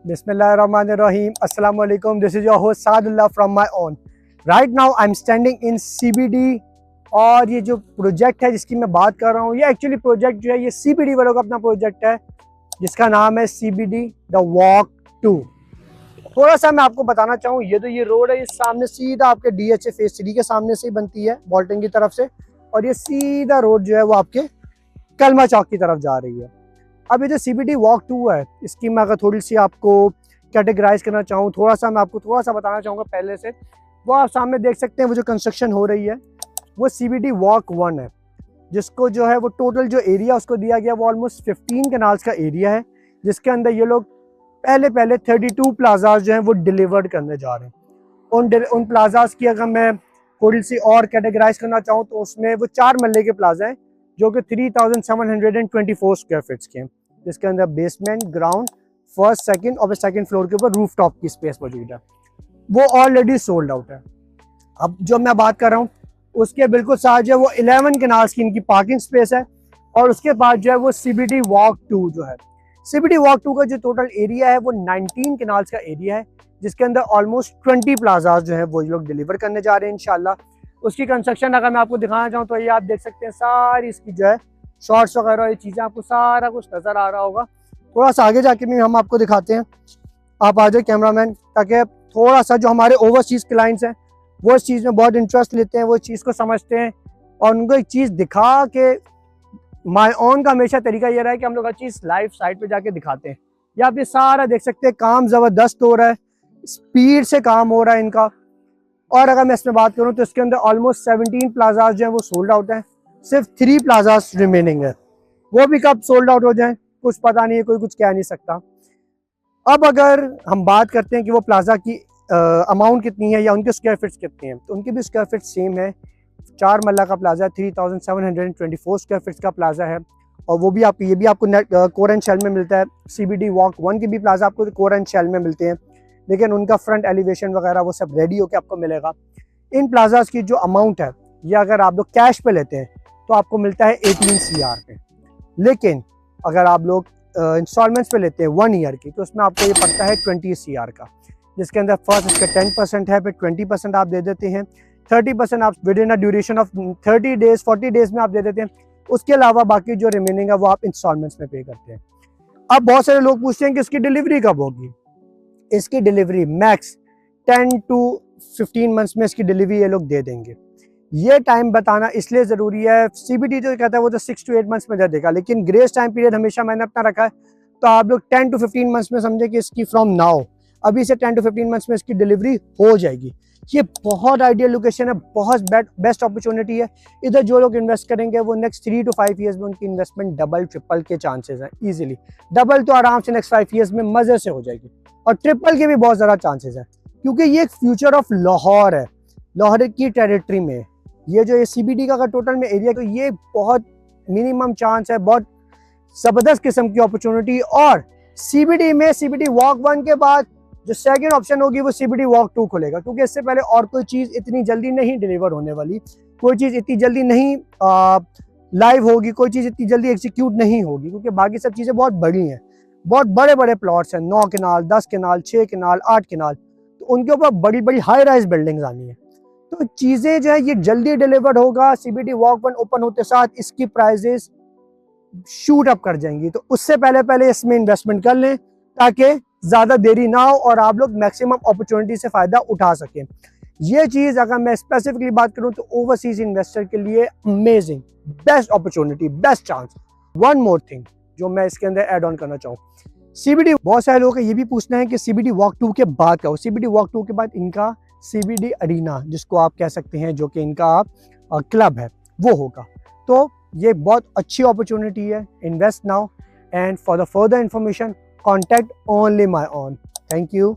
Bismillahirrahmanirrahim. Assalamu alaikum. This is your host Saadullah from my own. Right now I'm standing in CBD और ये जो project है जिसकी मैं बात कर रहा हूँ, ये एक्चुअली प्रोजेक्ट जो है ये CBD वालों का अपना प्रोजेक्ट है जिसका नाम है CBD द वॉक 2। थोड़ा सा मैं आपको बताना चाहूँ, ये रोड है, ये सामने सीधा आपके DHA फेज 3 के सामने से ही बनती है बॉल्टन की तरफ से, और ये सीधा रोड जो है वो आपके कलमा चौक की तरफ जा रही है। अब ये जो CBD वॉक 2 है, इसकी मैं अगर थोड़ी सी आपको कैटेगराइज करना चाहूँ, मैं आपको थोड़ा सा बताना चाहूँगा पहले से। वो आप सामने देख सकते हैं, वो जो कंस्ट्रक्शन हो रही है वो CBD वॉक 1 है, जिसको जो है वो टोटल जो एरिया उसको दिया गया वो ऑलमोस्ट 15 कनाल्स का एरिया है, जिसके अंदर ये लोग पहले 32 प्लाजाज जो हैं वो डिलीवर्ड करने जा रहे हैं। उन प्लाजाज की अगर मैं थोड़ी सी और कैटेगराइज करना चाहूँ तो उसमें वो 4 मल्ले के प्लाजा हैं जो कि 3724 स्क्वायर फीट्स के हैं, जिसके अंदर बेसमेंट, ग्राउंड, फर्स्ट, सेकंड और सेकंड फ्लोर के ऊपर रूफ टॉप की स्पेस मौजूद है। वो ऑलरेडी सोल्ड आउट है। अब जो मैं बात कर रहा हूँ उसके बिल्कुल साथ जो है वो 11 कनाल्स की इनकी पार्किंग स्पेस है, और उसके बाद जो है वो CBD वॉक 2 जो है, CBD वॉक 2 का जो टोटल एरिया है वो 19 कनाल्स का एरिया है, जिसके अंदर ऑलमोस्ट 20 प्लाजाज जो है वो लोग डिलीवर करने जा रहे हैं इंशाल्लाह। उसकी कंस्ट्रक्शन अगर मैं आपको दिखाना चाहूँ तो ये आप देख सकते हैं, सारी इसकी जो है शॉर्ट्स वगैरह ये चीज़ें आपको सारा कुछ नज़र आ रहा होगा। थोड़ा सा आगे जाके भी हम आपको दिखाते हैं, आप आ जाए कैमरामैन, ताकि थोड़ा सा जो हमारे ओवरसीज़ क्लाइंट्स हैं वो इस चीज़ में बहुत इंटरेस्ट लेते हैं, वो चीज़ को समझते हैं, और उनको एक चीज़ दिखा के माय ओन का हमेशा तरीका ये रहा है कि हम लोग हर चीज़ लाइव साइट पे जाके दिखाते हैं। या आप ये सारा देख सकते हैं, काम ज़बरदस्त हो रहा है, स्पीड से काम हो रहा है इनका। और अगर मैं इसमें बात करूं तो इसके अंदर ऑलमोस्ट 17 प्लाजाज जो हैं वो सोल्ड आउट हैं, सिर्फ 3 प्लाजाज रिमेनिंग है। वो भी कब सोल्ड आउट हो जाएं कुछ पता नहीं है, कोई कुछ कह नहीं सकता। अब अगर हम बात करते हैं कि वो प्लाजा की अमाउंट कितनी है या उनके स्क्वायर फीट्स कितने हैं, तो उनके भी स्क्वायर फीट सेम है। 4 मल्ला का प्लाजा 3724 स्क्वायर फीट्स का प्लाजा है, और वो भी आपको ये भी आपको कोर एंड शेल में मिलता है। CBD वॉक 1 के भी प्लाजा आपको कोर एंड शेल में मिलते हैं, लेकिन उनका फ्रंट एलिवेशन वगैरह वो सब रेडी होकर आपको मिलेगा। इन प्लाजाज की जो अमाउंट है, ये अगर आप लोग कैश पे लेते हैं तो आपको मिलता है 18 CR पे, लेकिन अगर आप लोग इंस्टॉलमेंट्स पे लेते हैं 1 ईयर की, तो उसमें आपको ये पड़ता है 20 CR का, जिसके अंदर फर्स्ट इसका 10% है, फिर 20% आप दे देते हैं, 30% आप with in a duration of 30 days 40 days में आप दे देते हैं। उसके अलावा बाकी जो रिमेनिंग है वो आप इंस्टॉलमेंट्स में पे करते हैं। अब बहुत सारे लोग पूछते हैं कि इसकी डिलीवरी कब होगी। इसकी डिलीवरी मैक्स 10 to 15 मंथ्स में इसकी डिलीवरी ये लोग दे देंगे। ये टाइम बताना इसलिए ज़रूरी है, CBD जो कहता है वो तो 6 to 8 मंथ्स में दे देगा, लेकिन ग्रेस टाइम पीरियड हमेशा मैंने अपना रखा है, तो आप लोग 10 to 15 मंथ्स में समझे कि इसकी फ्रॉम नाउ, अभी से 10 to 15 मंथ्स में इसकी डिलीवरी हो जाएगी। ये बहुत आइडियल लोकेशन है, बहुत बेस्ट अपॉर्चुनिटी है। इधर जो लोग इन्वेस्ट करेंगे वो नेक्स्ट 3 to 5 ईयर्स में उनकी इन्वेस्टमेंट डबल ट्रिपल के चांसेस हैं। ईजिली डबल तो आराम से नेक्स्ट 5 ईयर्स में मज़े से हो जाएगी, और ट्रिपल के भी बहुत ज़्यादा चांसेस हैं, क्योंकि ये एक फ्यूचर ऑफ लाहौर है, लाहौर की टेरिटरी में। ये जो ये CBD का टोटल में एरिया, तो ये बहुत मिनिमम चांस है, बहुत ज़बरदस्त किस्म की अपॉर्चुनिटी। और CBD में CBD वॉक 1 के बाद जो सेकंड ऑप्शन होगी वो CBD वॉक 2 खुलेगा, क्योंकि इससे पहले और कोई चीज़ इतनी जल्दी नहीं डिलीवर होने वाली, कोई चीज़ इतनी जल्दी नहीं लाइव होगी, कोई चीज़ इतनी जल्दी एग्जीक्यूट नहीं होगी, क्योंकि बाकी सब चीज़ें बहुत बड़ी हैं, बहुत बड़े बड़े प्लॉट्स हैं, 9 कनाल, 10 कनाल, 6 कनाल, 8 कनाल, तो उनके ऊपर बड़ी बड़ी हाई राइज बिल्डिंग्स आनी है। तो चीज़ें जो है ये जल्दी डिलीवर होगा। CBD वॉक 1 ओपन होते साथ इसकी प्राइजेस शूट अप कर जाएंगी, तो उससे पहले इसमें इन्वेस्टमेंट कर लें ताकि ज़्यादा देरी ना हो और आप लोग मैक्सिमम अपॉर्चुनिटी से फ़ायदा उठा सकें। ये चीज़ अगर मैं स्पेसिफिकली बात करूं तो ओवरसीज इन्वेस्टर के लिए amazing, best opportunity, best chance. One more thing जो मैं इसके अंदर ऐड ऑन करना चाहूँ, CBD बहुत सारे लोगों का ये भी पूछना है कि CBD वॉक 2 के बाद क्या हो। CBD वॉक 2 के बाद इनका CBD अरीना, जिसको आप कह सकते हैं, जो कि इनका क्लब है, वो होगा। तो ये बहुत अच्छी अपॉर्चुनिटी है। Invest now, and for the further information contact only my own. Thank you.